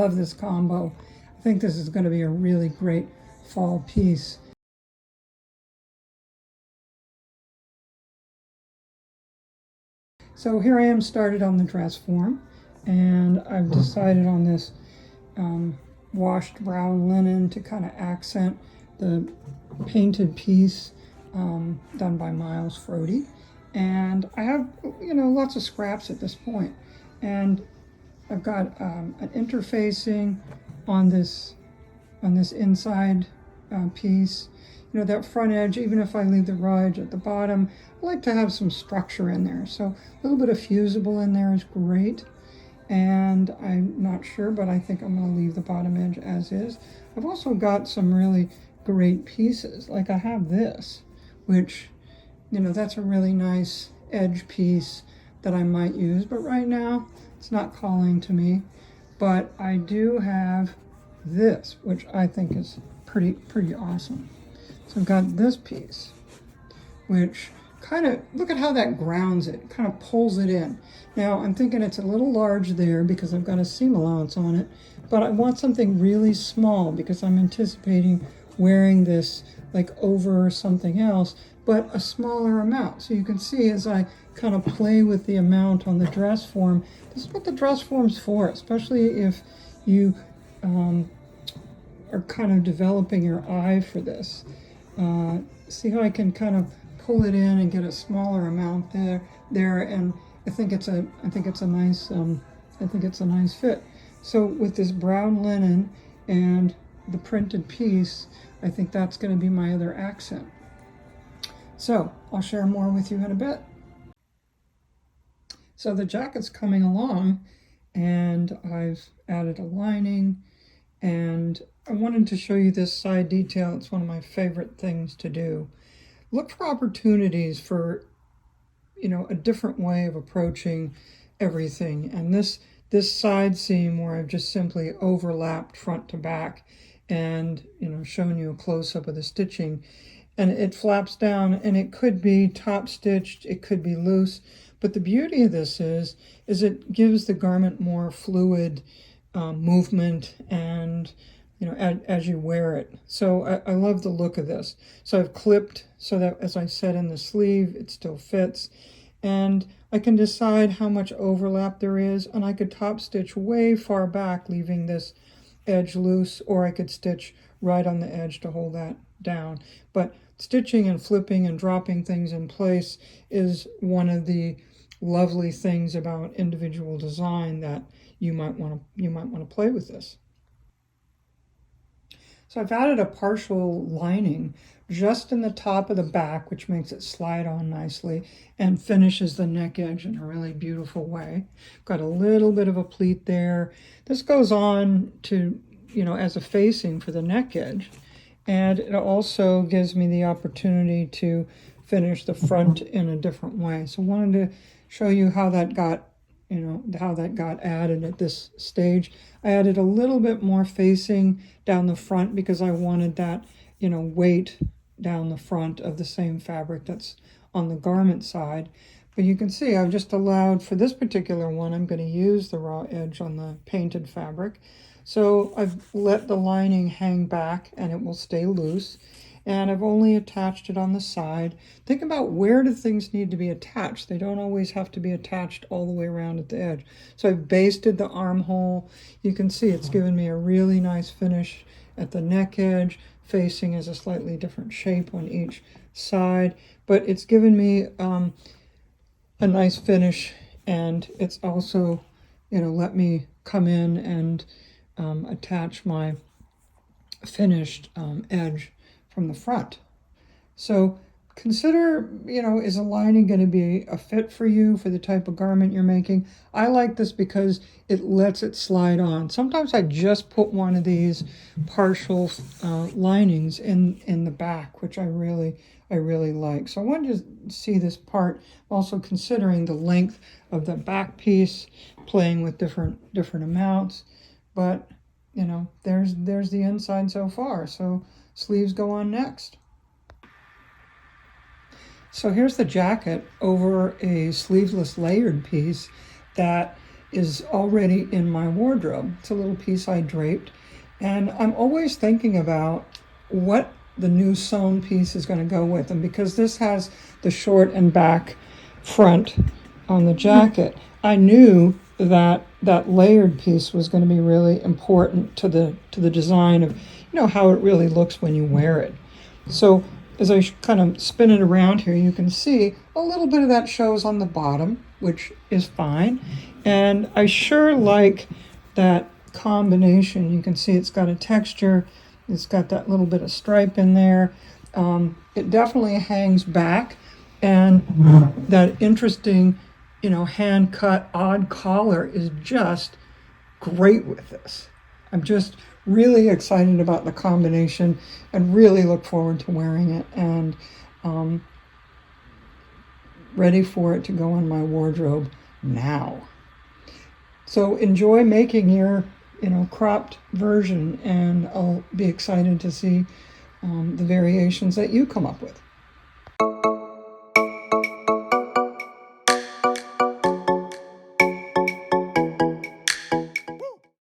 love this combo. I think this is going to be a really great fall piece. So here I am started on the dress form, and I've decided on this washed brown linen to kind of accent the painted piece done by Miles Frody. And I have, lots of scraps at this point. And I've got an interfacing on this inside piece. That front edge, even if I leave the raw edge at the bottom, I like to have some structure in there. So a little bit of fusible in there is great. And I'm not sure, but I think I'm going to leave the bottom edge as is. I've also got some really great pieces. Like I have this, which, that's a really nice edge piece that I might use. But right now, it's not calling to me. But I do have this, which I think is pretty awesome. So I've got this piece, which kind of, look at how that grounds it, kind of pulls it in. Now I'm thinking it's a little large there because I've got a seam allowance on it, but I want something really small because I'm anticipating wearing this like over something else, but a smaller amount. So you can see as I kind of play with the amount on the dress form, this is what the dress form's for, especially if you are kind of developing your eye for this. See how I can kind of pull it in and get a smaller amount there, and I think it's a nice fit. So with this brown linen and the printed piece, I think that's going to be my other accent. So I'll share more with you in a bit. So the jacket's coming along, and I've added a lining, and I wanted to show you this side detail. It's one of my favorite things to do. Look for opportunities for, a different way of approaching everything. And this side seam where I've just simply overlapped front to back and, shown you a close-up of the stitching. And it flaps down, and it could be top stitched, it could be loose. But the beauty of this is it gives the garment more fluid movement and as you wear it. So I love the look of this. So I've clipped so that, as I said, in the sleeve, it still fits. And I can decide how much overlap there is, and I could top stitch way far back, leaving this edge loose, or I could stitch right on the edge to hold that down. But stitching and flipping and dropping things in place is one of the lovely things about individual design that you might want to play with this. So I've added a partial lining just in the top of the back, which makes it slide on nicely and finishes the neck edge in a really beautiful way. Got a little bit of a pleat there. This goes on to, as a facing for the neck edge. And it also gives me the opportunity to finish the front in a different way. So I wanted to show you how that got added at this stage. I added a little bit more facing down the front because I wanted that, weight down the front of the same fabric that's on the garment side. But you can see I've just allowed, for this particular one, I'm going to use the raw edge on the painted fabric. So I've let the lining hang back and it will stay loose. And I've only attached it on the side. Think about where do things need to be attached. They don't always have to be attached all the way around at the edge. So I've basted the armhole. You can see it's given me a really nice finish at the neck edge. Facing is a slightly different shape on each side. But it's given me a nice finish, and it's also, let me come in and attach my finished edge from the front. So consider, is a lining going to be a fit for you for the type of garment you're making? I like this because it lets it slide on. Sometimes I just put one of these partial linings in the back, which I really like. So I wanted to see this part, also considering the length of the back piece, playing with different amounts. But there's the inside so far. So sleeves go on next. So here's the jacket over a sleeveless layered piece that is already in my wardrobe. It's a little piece I draped, and I'm always thinking about what the new sewn piece is going to go with. And because this has the short and back front on the jacket, I knew that that layered piece was going to be really important to the design of, how it really looks when you wear it. So as I kind of spin it around here, you can see a little bit of that shows on the bottom, which is fine. And I sure like that combination. You can see it's got a texture. It's got that little bit of stripe in there. It definitely hangs back, and that interesting, hand cut odd collar is just great with this. I'm just really excited about the combination and really look forward to wearing it, and ready for it to go in my wardrobe now. So enjoy making your cropped version, and I'll be excited to see the variations that you come up with.